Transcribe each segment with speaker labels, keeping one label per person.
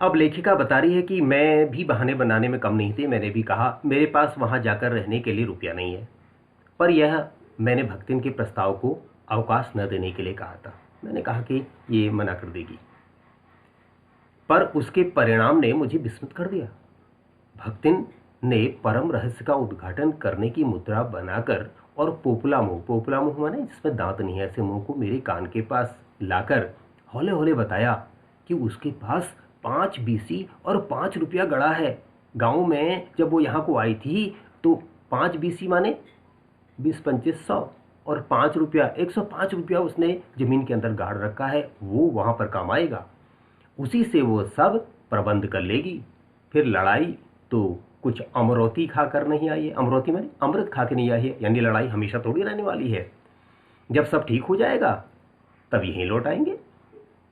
Speaker 1: अब लेखिका बता रही है कि मैं भी बहाने बनाने में कम नहीं थी। मैंने भी कहा मेरे पास वहाँ जाकर रहने के लिए रुपया नहीं है, पर यह मैंने भक्तिन के प्रस्ताव को अवकाश न देने के लिए कहा था। मैंने कहा कि ये मना कर देगी, पर उसके परिणाम ने मुझे विस्मित कर दिया। भक्तिन ने परम रहस्य का उद्घाटन करने की मुद्रा बनाकर और पोपला मुंह माने जिसमें दांत नहीं है, ऐसे मुंह को मेरे कान के पास लाकर हौले हौले बताया कि उसके पास 5 बीसी और 5 रुपया गड़ा है। गांव में जब वो यहाँ को आई थी तो 5 बीसी माने 20-25 100 और 5 रुपया 105 रुपया उसने जमीन के अंदर गाड़ रखा है। वो वहां पर काम आएगा, उसी से वो सब प्रबंध कर लेगी। फिर लड़ाई तो कुछ अमरौती खाकर नहीं आई है, अमरौती माने अमृत खा के नहीं आई है, यानी लड़ाई हमेशा थोड़ी रहने वाली है। जब सब ठीक हो जाएगा तब यहीं लौट आएंगे।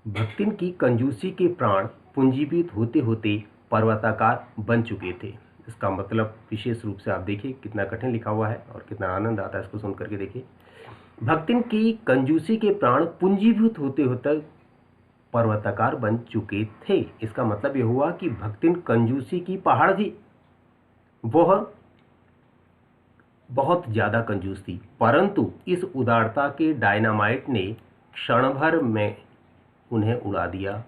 Speaker 1: भक्तिन की कंजूसी के प्राण पूंजीभूत होते होते पर्वताकार बन चुके थे। इसका मतलब विशेष रूप से आप देखिए कितना कठिन लिखा हुआ है और कितना आनंद आता है इसको सुन करके। देखिए, भक्तिन की कंजूसी के प्राण पूंजीभूत होते होते पर्वताकार बन चुके थे। इसका मतलब यह हुआ कि भक्तिन कंजूसी की पहाड़ थी। वह बहुत ज्यादा कंजूस थी, परंतु इस उदारता के डायनामाइट ने क्षण भर में उन्हें उड़ा दिया।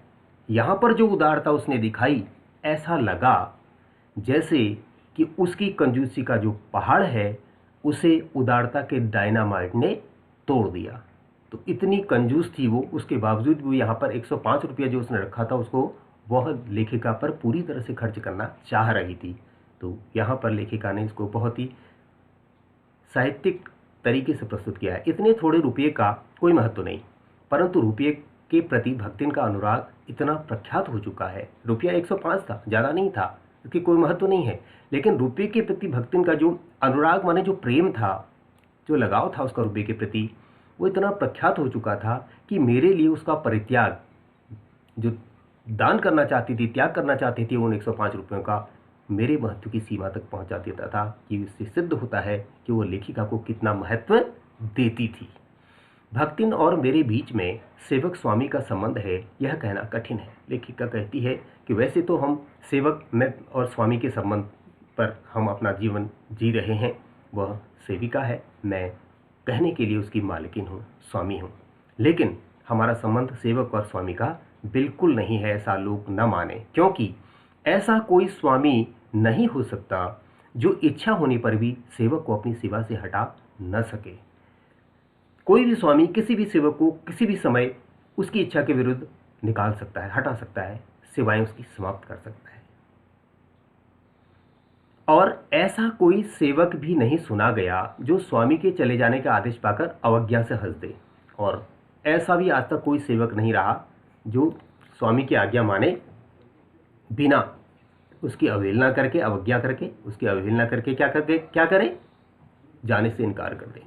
Speaker 1: यहां पर जो उदारता उसने दिखाई, ऐसा लगा जैसे कि उसकी कंजूसी का जो पहाड़ है उसे उदारता के डायनामाइट ने तोड़ दिया। तो इतनी कंजूस थी वो, उसके बावजूद भी यहाँ पर 105 रुपया जो उसने रखा था उसको वह लेखिका पर पूरी तरह से खर्च करना चाह रही थी। तो यहाँ पर लेखिका ने इसको बहुत ही साहित्यिक तरीके से प्रस्तुत किया है। इतने थोड़े रुपये का कोई महत्व नहीं, परंतु रुपये के प्रति भक्तिन का अनुराग इतना प्रख्यात हो चुका है। रुपया 105 था, ज़्यादा नहीं था, इसकी कोई महत्व नहीं है, लेकिन रुपये के प्रति भक्तिन का जो अनुराग माने जो प्रेम था, जो लगाव था उसका रुपये के प्रति, वो इतना प्रख्यात हो चुका था कि मेरे लिए उसका परित्याग, जो दान करना चाहती थी, त्याग करना चाहती थी उन 105 रुपयों का, मेरे महत्व की सीमा तक पहुंचा देता था। कि इससे सिद्ध होता है कि वो लेखिका को कितना महत्व देती थी। भक्तिन और मेरे बीच में सेवक स्वामी का संबंध है, यह कहना कठिन है। लेखिका कहती है कि वैसे तो हम सेवक में और स्वामी के संबंध पर हम अपना जीवन जी रहे हैं, वह सेविका है, मैं कहने के लिए उसकी मालकिन हूँ, स्वामी हूँ, लेकिन हमारा संबंध सेवक और स्वामी का बिल्कुल नहीं है, ऐसा लोग न माने, क्योंकि ऐसा कोई स्वामी नहीं हो सकता जो इच्छा होने पर भी सेवक को अपनी सेवा से हटा न सके। कोई भी स्वामी किसी भी सेवक को किसी भी समय उसकी इच्छा के विरुद्ध निकाल सकता है, हटा सकता है, सेवाएं उसकी समाप्त कर सकता है। और ऐसा कोई सेवक भी नहीं सुना गया जो स्वामी के चले जाने का आदेश पाकर अवज्ञा से हंस दे। और ऐसा भी आज तक कोई सेवक नहीं रहा जो स्वामी की आज्ञा माने बिना उसकी अवहेलना करके, अवज्ञा करके, उसकी अवहेलना करके क्या करे, जाने से इनकार कर दे।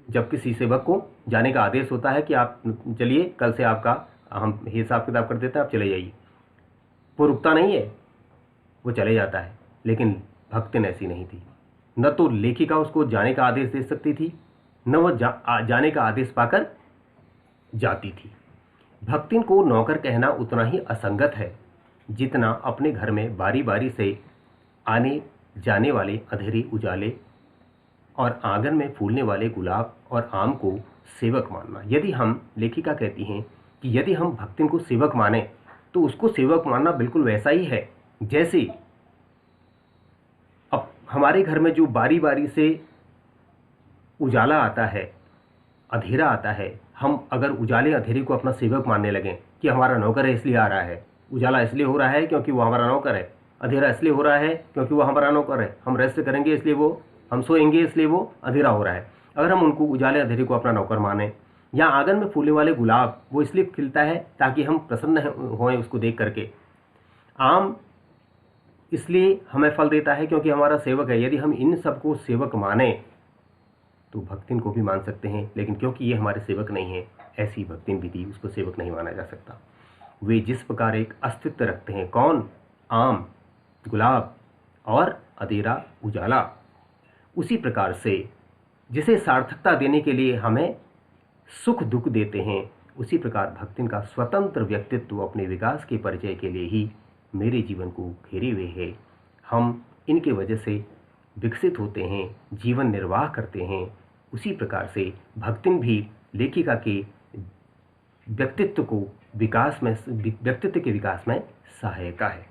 Speaker 1: जब किसी सेवक को जाने का आदेश होता है कि आप चलिए, कल से आपका हम हिसाब किताब कर देते हैं, आप चले जाइए, वो रुकता नहीं है, वो चले जाता है। लेकिन भक्तिन ऐसी नहीं थी। न तो लेखिका उसको जाने का आदेश दे सकती थी, न वह जाने का आदेश पाकर जाती थी। भक्तिन को नौकर कहना उतना ही असंगत है जितना अपने घर में बारी बारी से आने जाने वाले अंधेरे उजाले और आंगन में फूलने वाले गुलाब और आम को सेवक मानना। यदि हम, लेखिका कहती हैं कि यदि हम भक्तिन को सेवक माने तो उसको सेवक मानना बिल्कुल वैसा ही है जैसे अब हमारे घर में जो बारी बारी से उजाला आता है, अंधेरा आता है, हम अगर उजाले अंधेरे को अपना सेवक मानने लगें कि हमारा नौकर है इसलिए आ रहा है, उजाला इसलिए हो रहा है क्योंकि वो हमारा नौकर है, अंधेरा इसलिए हो रहा है क्योंकि वो हमारा नौकर है, हम रेस्ट करेंगे इसलिए वो, हम सोएंगे इसलिए वो अंधेरा हो रहा है। अगर हम उनको उजाले अंधेरे को अपना नौकर माने, या आंगन में फूलने वाले गुलाब वो इसलिए खिलता है ताकि हम प्रसन्न होएं उसको देख करके, आम इसलिए हमें फल देता है क्योंकि हमारा सेवक है, यदि हम इन सबको सेवक माने तो भक्तिन को भी मान सकते हैं। लेकिन क्योंकि ये हमारे सेवक नहीं है, ऐसी भक्तिन भी थी, उसको सेवक नहीं माना जा सकता। वे जिस प्रकार एक अस्तित्व रखते हैं, कौन, आम, गुलाब और अंधेरा उजाला, उसी प्रकार से जिसे सार्थकता देने के लिए हमें सुख दुख देते हैं, उसी प्रकार भक्तिन का स्वतंत्र व्यक्तित्व अपने विकास के परिचय के लिए ही मेरे जीवन को घेरे हुए है। हम इनके वजह से विकसित होते हैं, जीवन निर्वाह करते हैं। उसी प्रकार से भक्तिन भी लेखिका के व्यक्तित्व के विकास में सहायिका है।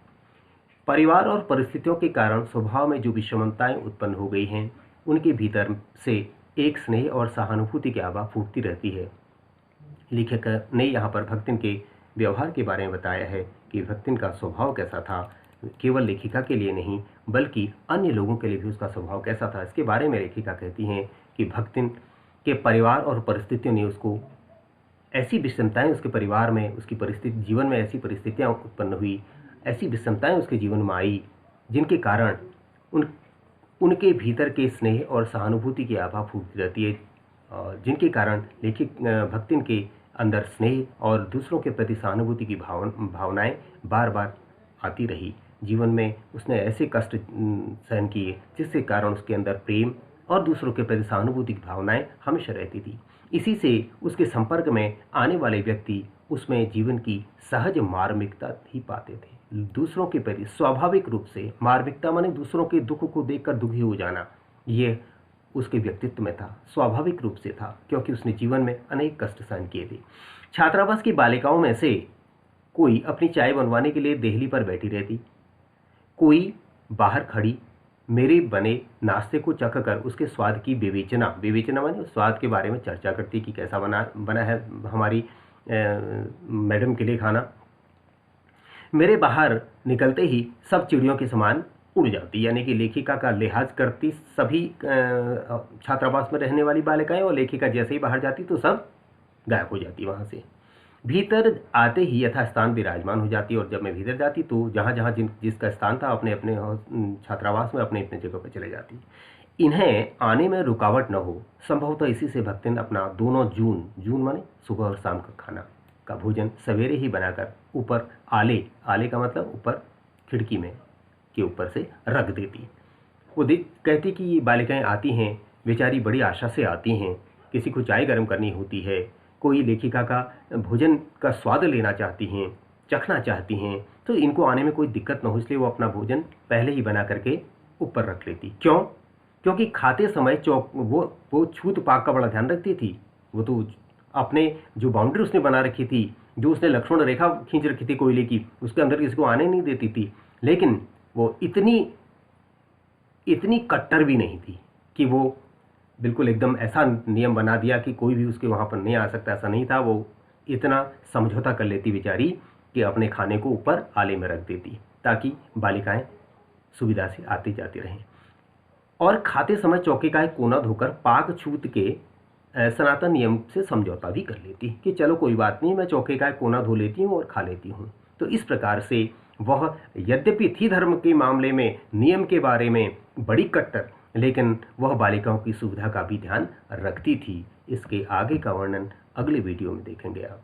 Speaker 1: परिवार और परिस्थितियों के कारण स्वभाव में जो विषमताएं उत्पन्न हो गई हैं, उनके भीतर से एक स्नेह और सहानुभूति की आभा फूटती रहती है। लेखक ने यहाँ पर भक्तिन के व्यवहार के बारे में बताया है कि भक्तिन का स्वभाव कैसा था। केवल लेखिका के लिए नहीं बल्कि अन्य लोगों के लिए भी उसका स्वभाव कैसा था, इसके बारे में लेखिका कहती हैं कि भक्तिन के परिवार और परिस्थितियों ने उसको ऐसी विषमताएं उसके परिवार में, उसकी परिस्थिति जीवन में ऐसी परिस्थितियां उत्पन्न हुई, ऐसी विषमताएं उसके जीवन में आई जिनके कारण उनके भीतर के स्नेह और सहानुभूति की आभा फूटती रहती है, जिनके कारण भक्तिन के अंदर स्नेह और दूसरों के प्रति सहानुभूति की भावनाएं बार बार आती रही। जीवन में उसने ऐसे कष्ट सहन किए जिसके कारण उसके अंदर प्रेम और दूसरों के प्रति सहानुभूति की भावनाएं हमेशा रहती थी। इसी से उसके संपर्क में आने वाले व्यक्ति उसमें जीवन की सहज मार्मिकता ही पाते थे। दूसरों के प्रति स्वाभाविक रूप से, मार्मिकता माने दूसरों के दुख को देखकर दुखी हो जाना, ये उसके व्यक्तित्व में था, स्वाभाविक रूप से था, क्योंकि उसने जीवन में अनेक कष्ट सहन किए थे। छात्रावास की बालिकाओं में से कोई अपनी चाय बनवाने के लिए देहली पर बैठी रहती, कोई बाहर खड़ी मेरे बने नाश्ते को चख कर उसके स्वाद की विवेचना माने स्वाद के बारे में चर्चा करती कि कैसा बना है हमारी मैडम के लिए खाना। मेरे बाहर निकलते ही सब चिड़ियों के समान उड़ जाती, यानी कि लेखिका का लिहाज करती सभी छात्रावास में रहने वाली बालिकाएं, और लेखिका जैसे ही बाहर जाती तो सब गायब हो जाती वहाँ से। भीतर आते ही यथास्थान विराजमान हो जाती, और जब मैं भीतर जाती तो जहाँ जहाँ जिसका स्थान था अपने अपने छात्रावास में अपने अपने जगह पर चले जाती। इन्हें आने में रुकावट न हो, संभवतः इसी से भक्तिन अपना दोनों जून माने सुबह और शाम का खाना का भोजन सवेरे ही बनाकर ऊपर आले का मतलब ऊपर खिड़की में के ऊपर से रख देती। वो कहती कि ये बालिकाएं आती हैं, बेचारी बड़ी आशा से आती हैं, किसी को चाय गर्म करनी होती है, कोई लेखिका का भोजन का स्वाद लेना चाहती हैं, चखना चाहती हैं, तो इनको आने में कोई दिक्कत न हो, इसलिए वो अपना भोजन पहले ही बना करके ऊपर रख लेती। क्यों? क्योंकि खाते समय वो छूत पाक का बड़ा ध्यान रखती थी। वो तो अपने जो बाउंड्री उसने बना रखी थी, जो उसने लक्ष्मण रेखा खींच रखी थी कोयले की, उसके अंदर किसी को आने नहीं देती थी। लेकिन वो इतनी कट्टर भी नहीं थी कि वो बिल्कुल एकदम ऐसा नियम बना दिया कि कोई भी उसके वहाँ पर नहीं आ सकता, ऐसा नहीं था। वो इतना समझौता कर लेती बेचारी कि अपने खाने को ऊपर आले में रख देती ताकि बालिकाएं सुविधा से आती जाती रहें। और खाते समय चौके का एक कोना धोकर पाक छूत के सनातन नियम से समझौता भी कर लेती कि चलो कोई बात नहीं, मैं चौके का एक कोना धो लेती हूँ और खा लेती हूँ। तो इस प्रकार से वह यद्यपि थी धर्म के मामले में, नियम के बारे में बड़ी कट्टर, लेकिन वह बालिकाओं की सुविधा का भी ध्यान रखती थी। इसके आगे का वर्णन अगले वीडियो में देखेंगे आप।